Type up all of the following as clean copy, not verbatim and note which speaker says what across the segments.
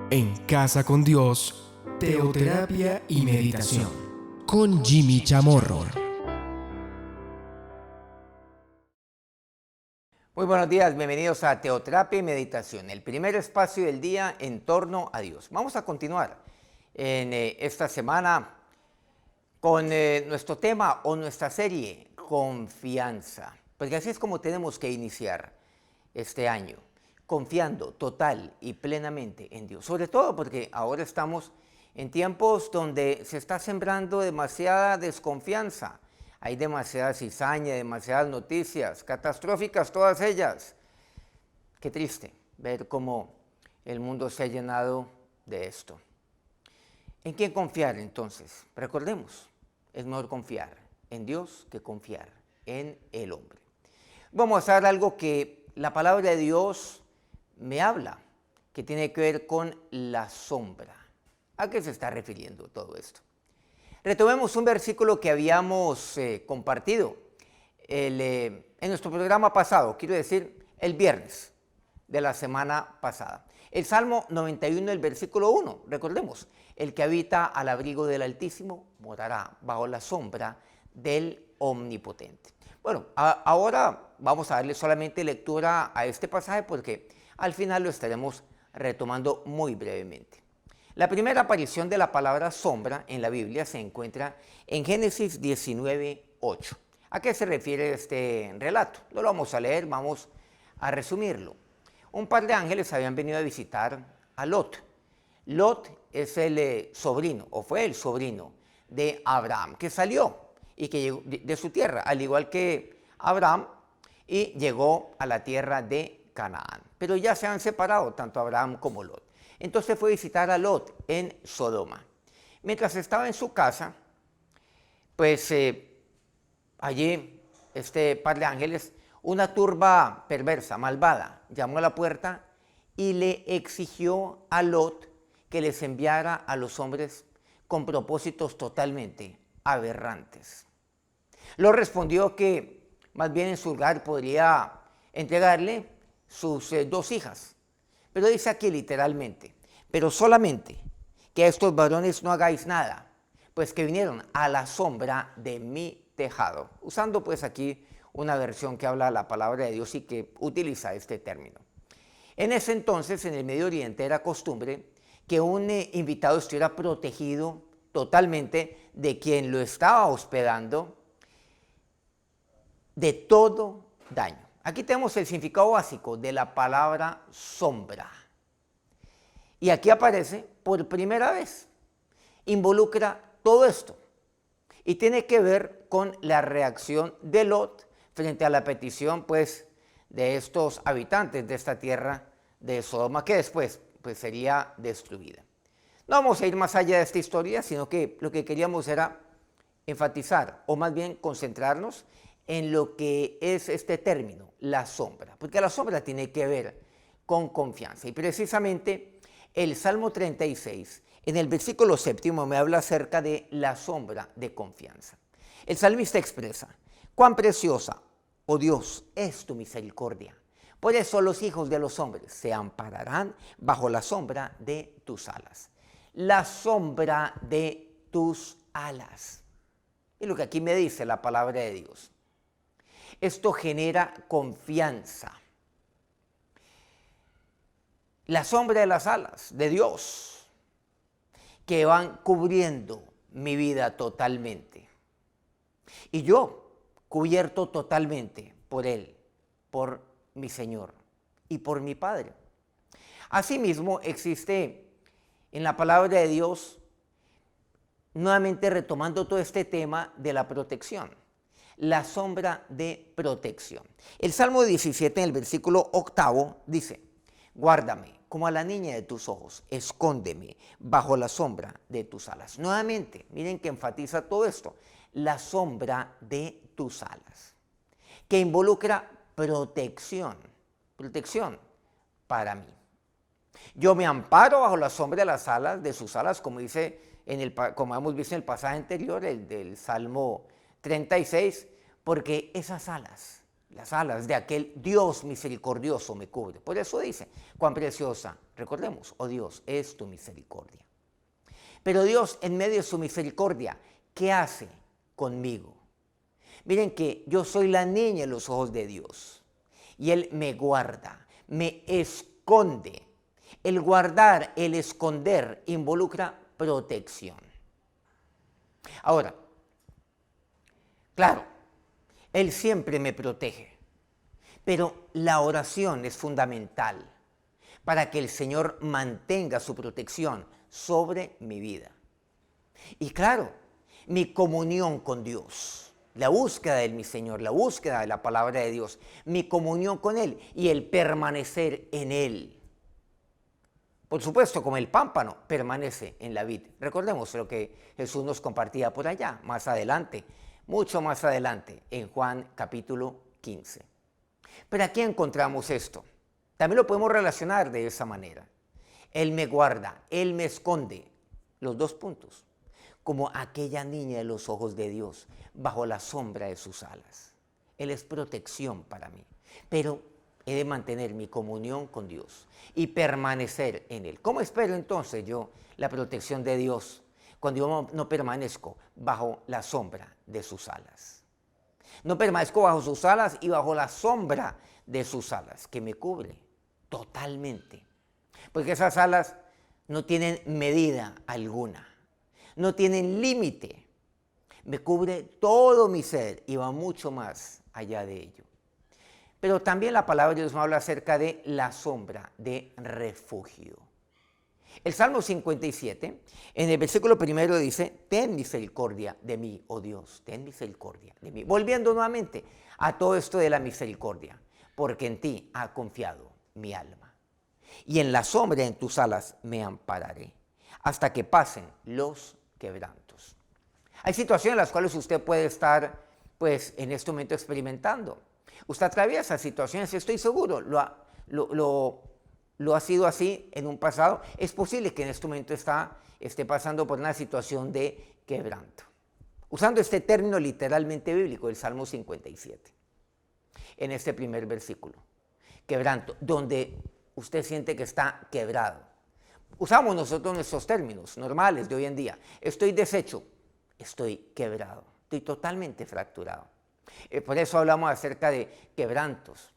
Speaker 1: En Casa con Dios, teoterapia y meditación, con Jimmy Chamorro.
Speaker 2: Muy buenos días, bienvenidos a Teoterapia y Meditación, el primer espacio del día en torno a Dios. Vamos a continuar en esta semana con nuestro tema o nuestra serie, confianza, porque así es como tenemos que iniciar este año, confiando total y plenamente en Dios, sobre todo porque ahora estamos en tiempos donde se está sembrando demasiada desconfianza. Hay demasiada cizaña, demasiadas noticias, catastróficas todas ellas. Qué triste ver cómo el mundo se ha llenado de esto. ¿En quién confiar entonces? Recordemos, es mejor confiar en Dios que confiar en el hombre. Vamos a ver algo que la palabra de Dios me habla, que tiene que ver con la sombra. ¿A qué se está refiriendo todo esto? Retomemos un versículo que habíamos compartido en nuestro programa pasado, quiero decir, el viernes de la semana pasada. El Salmo 91, el versículo 1, recordemos, el que habita al abrigo del Altísimo morará bajo la sombra del Omnipotente. Bueno, ahora vamos a darle solamente lectura a este pasaje porque al final lo estaremos retomando muy brevemente. La primera aparición de la palabra sombra en la Biblia se encuentra en Génesis 19:8. ¿A qué se refiere este relato? No lo vamos a leer, vamos a resumirlo. Un par de ángeles habían venido a visitar a Lot. Lot es el sobrino, o fue el sobrino de Abraham, que salió y que llegó de su tierra, al igual que Abraham, y llegó a la tierra de Canaán. Pero ya se han separado tanto Abraham como Lot. Entonces fue a visitar a Lot en Sodoma. Mientras estaba en su casa, pues allí este par de ángeles, una turba perversa, malvada, llamó a la puerta y le exigió a Lot que les enviara a los hombres con propósitos totalmente aberrantes. Lot respondió que más bien en su lugar podría entregarle sus dos hijas. Pero dice aquí literalmente, pero solamente que a estos varones no hagáis nada, pues que vinieron a la sombra de mi tejado. Usando pues aquí una versión que habla la palabra de Dios y que utiliza este término. En ese entonces, en el Medio Oriente, era costumbre que un invitado estuviera protegido totalmente de quien lo estaba hospedando de todo daño. Aquí tenemos el significado básico de la palabra sombra. Y aquí aparece por primera vez. Involucra todo esto. Y tiene que ver con la reacción de Lot frente a la petición, pues, de estos habitantes de esta tierra de Sodoma, que después, pues, sería destruida. No vamos a ir más allá de esta historia, sino que lo que queríamos era enfatizar, o más bien concentrarnos en lo que es este término, la sombra, porque la sombra tiene que ver con confianza. Y precisamente el Salmo 36, en el versículo 7, me habla acerca de la sombra de confianza. El salmista expresa, cuán preciosa, oh Dios, es tu misericordia. Por eso los hijos de los hombres se ampararán bajo la sombra de tus alas. La sombra de tus alas. Y lo que aquí me dice la palabra de Dios. Esto genera confianza. La sombra de las alas de Dios que van cubriendo mi vida totalmente. Y yo cubierto totalmente por Él, por mi Señor y por mi Padre. Asimismo existe en la palabra de Dios, nuevamente retomando todo este tema de la protección. La sombra de protección. El Salmo 17, en el versículo 8, dice, guárdame como a la niña de tus ojos, escóndeme bajo la sombra de tus alas. Nuevamente, miren que enfatiza todo esto, la sombra de tus alas, que involucra protección para mí. Yo me amparo bajo la sombra de las alas, de sus alas, como dice como hemos visto en el pasaje anterior, el del Salmo 36, porque esas alas, Las alas de aquel Dios misericordioso me cubre. Por eso dice, cuán preciosa, recordemos, oh Dios, es tu misericordia. Pero Dios, en medio de su misericordia, ¿qué hace conmigo? Miren que yo soy la niña en los ojos de Dios. Y Él me guarda, me esconde. El guardar, el esconder, involucra protección. Ahora, claro, Él siempre me protege, pero la oración es fundamental para que el Señor mantenga su protección sobre mi vida. Y claro, mi comunión con Dios, la búsqueda de mi Señor, la búsqueda de la palabra de Dios, mi comunión con Él y el permanecer en Él. Por supuesto, como el pámpano permanece en la vid. Recordemos lo que Jesús nos compartía por allá, más adelante, mucho más adelante, en Juan capítulo 15. Pero aquí encontramos esto. También lo podemos relacionar de esa manera. Él me guarda, Él me esconde. Los dos puntos. Como aquella niña de los ojos de Dios, bajo la sombra de sus alas. Él es protección para mí. Pero he de mantener mi comunión con Dios y permanecer en Él. ¿Cómo espero entonces yo la protección de Dios cuando yo no permanezco bajo la sombra de sus alas? No permanezco bajo sus alas y bajo la sombra de sus alas, que me cubre totalmente. Porque esas alas no tienen medida alguna, no tienen límite. Me cubre todo mi ser y va mucho más allá de ello. Pero también la palabra de Dios me habla acerca de la sombra de refugio. El Salmo 57, en el versículo primero dice, ten misericordia de mí, oh Dios, ten misericordia de mí. Volviendo nuevamente a todo esto de la misericordia, porque en ti ha confiado mi alma. Y en la sombra de tus alas me ampararé, hasta que pasen los quebrantos. Hay situaciones en las cuales usted puede estar, pues, en este momento experimentando. Usted atraviesa situaciones, estoy seguro, lo ha sido así en un pasado. Es posible que en este momento esté pasando por una situación de quebranto. Usando este término literalmente bíblico, el Salmo 57, en este primer versículo. Quebranto, donde usted siente que está quebrado. Usamos nosotros nuestros términos normales de hoy en día. Estoy deshecho, estoy quebrado, estoy totalmente fracturado. Por eso hablamos acerca de quebrantos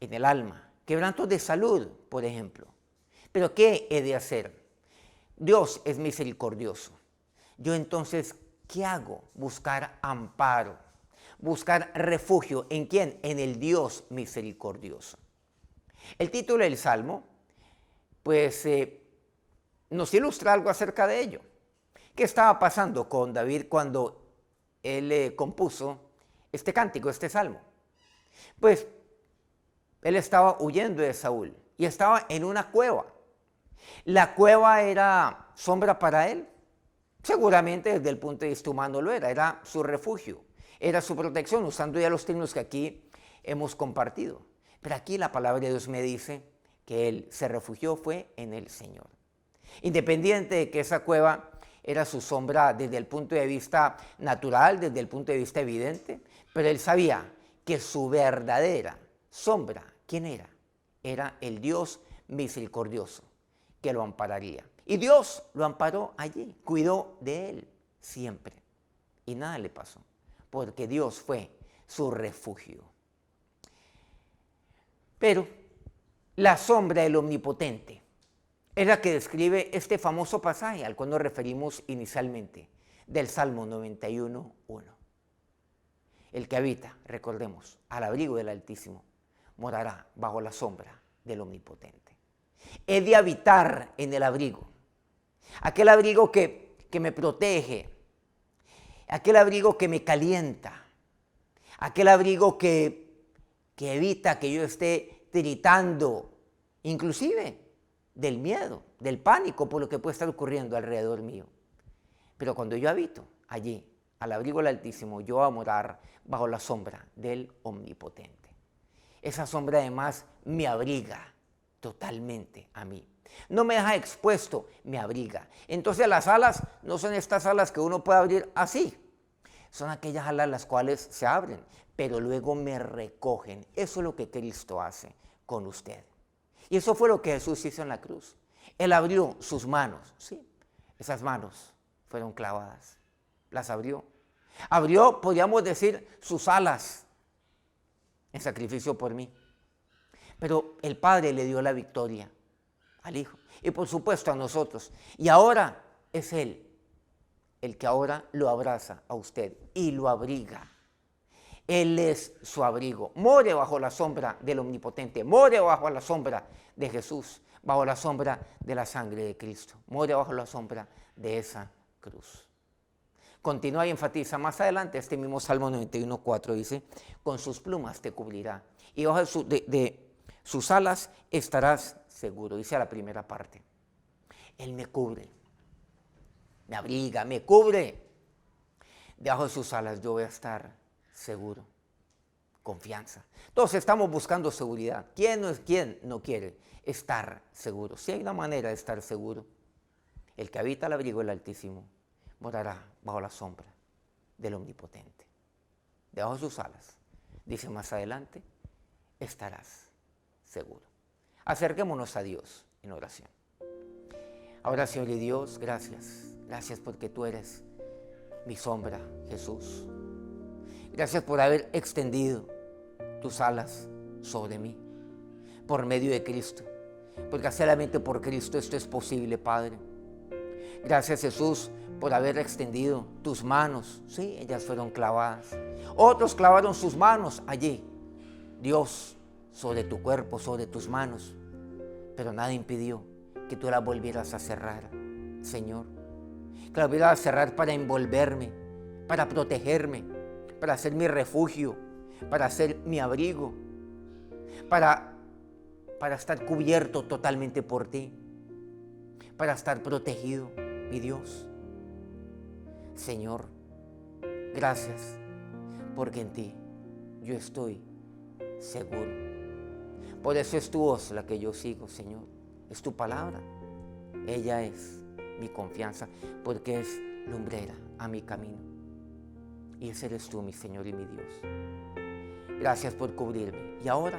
Speaker 2: en el alma, quebrantos de salud, por ejemplo. Pero ¿qué he de hacer? Dios es misericordioso. Yo entonces, ¿qué hago? Buscar amparo, buscar refugio. ¿En quién? En el Dios misericordioso. El título del Salmo, pues, nos ilustra algo acerca de ello. ¿Qué estaba pasando con David cuando él compuso este cántico, este salmo? Pues él estaba huyendo de Saúl y estaba en una cueva. ¿La cueva era sombra para él? Seguramente desde el punto de vista humano lo era su refugio, era su protección, usando ya los términos que aquí hemos compartido. Pero aquí la palabra de Dios me dice que él se refugió fue en el Señor. Independiente de que esa cueva era su sombra desde el punto de vista natural, desde el punto de vista evidente, pero él sabía que su verdadera sombra, ¿quién era? Era el Dios misericordioso, que lo ampararía. Y Dios lo amparó allí, cuidó de él siempre. Y nada le pasó, porque Dios fue su refugio. Pero la sombra del Omnipotente es la que describe este famoso pasaje al cual nos referimos inicialmente, del Salmo 91:1. El que habita, recordemos, al abrigo del Altísimo, morará bajo la sombra del Omnipotente. He de habitar en el abrigo, aquel abrigo que me protege, aquel abrigo que me calienta, aquel abrigo que evita que yo esté tiritando, inclusive del miedo, del pánico por lo que puede estar ocurriendo alrededor mío. Pero cuando yo habito allí, al abrigo del Altísimo, yo voy a morar bajo la sombra del Omnipotente. Esa sombra además me abriga totalmente a mí. No me deja expuesto, me abriga. Entonces las alas no son estas alas que uno puede abrir así, Son aquellas alas las cuales se abren, pero luego me recogen. Eso es lo que Cristo hace con usted. Y eso fue lo que Jesús hizo en la cruz. Él abrió sus manos, ¿sí? Esas manos fueron clavadas, las abrió. Abrió, podríamos decir, sus alas en sacrificio por mí. Pero el Padre le dio la victoria al Hijo y por supuesto a nosotros. Y ahora es Él el que ahora lo abraza a usted y lo abriga. Él es su abrigo. More bajo la sombra del Omnipotente. More bajo la sombra de Jesús. Bajo la sombra de la sangre de Cristo. More bajo la sombra de esa cruz. Continúa y enfatiza más adelante este mismo Salmo 91:4 dice: con sus plumas te cubrirá y bajo de sus alas estarás seguro. Dice la primera parte. Él me cubre, me abriga, me cubre. Debajo de sus alas yo voy a estar seguro. Confianza. Todos estamos buscando seguridad. ¿Quién no quiere estar seguro? Si hay una manera de estar seguro, el que habita el abrigo del Altísimo morará bajo la sombra del Omnipotente. Debajo de sus alas, dice más adelante, estarás seguro. Acerquémonos a Dios en oración. Ahora, Señor y Dios, gracias. Gracias porque tú eres mi sombra, Jesús. Gracias por haber extendido tus alas sobre mí, por medio de Cristo. Porque solamente por Cristo esto es posible, Padre. Gracias, Jesús, por haber extendido tus manos. Sí, ellas fueron clavadas. Otros clavaron sus manos allí. Dios, sobre tu cuerpo, sobre tus manos. Pero nada impidió que tú las volvieras a cerrar, Señor. Que las volvieras a cerrar para envolverme, para protegerme, para ser mi refugio, para ser mi abrigo, para estar cubierto totalmente por ti, para estar protegido, mi Dios. Señor, gracias, porque en ti yo estoy seguro. Por eso es tu voz la que yo sigo, Señor. Es tu palabra. Ella es mi confianza, porque es lumbrera a mi camino. Y ese eres tú, mi Señor y mi Dios. Gracias por cubrirme. Y ahora,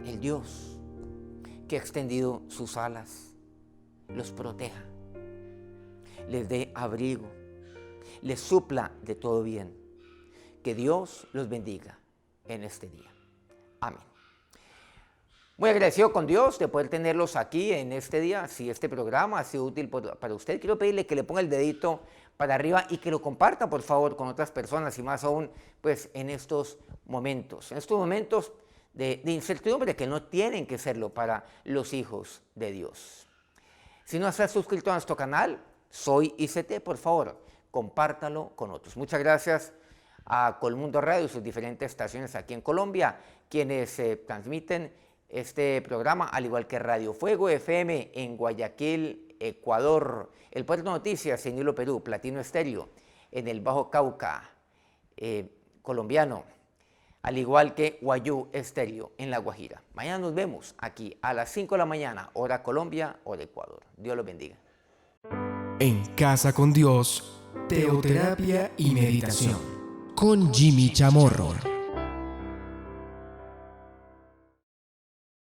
Speaker 2: el Dios que ha extendido sus alas, los proteja, les dé abrigo, les supla de todo bien. Que Dios los bendiga en este día. Amén. Muy agradecido con Dios de poder tenerlos aquí en este día. Si este programa ha sido útil para usted, quiero pedirle que le ponga el dedito para arriba y que lo comparta, por favor, con otras personas y más aún, pues, en estos momentos de incertidumbre que no tienen que serlo para los hijos de Dios. Si no se ha suscrito a nuestro canal, Soy ICT, por favor, compártalo con otros. Muchas gracias a Colmundo Radio y sus diferentes estaciones aquí en Colombia, quienes transmiten este programa, al igual que Radio Fuego FM en Guayaquil, Ecuador, El Puerto Noticias en Hilo, Perú, Platino Estéreo en el Bajo Cauca colombiano, al igual que Guayú Estéreo en La Guajira. Mañana nos vemos aquí a las 5 de la mañana, hora Colombia, hora Ecuador. Dios los bendiga.
Speaker 1: En Casa con Dios, teoterapia y meditación con Jimmy Chamorro.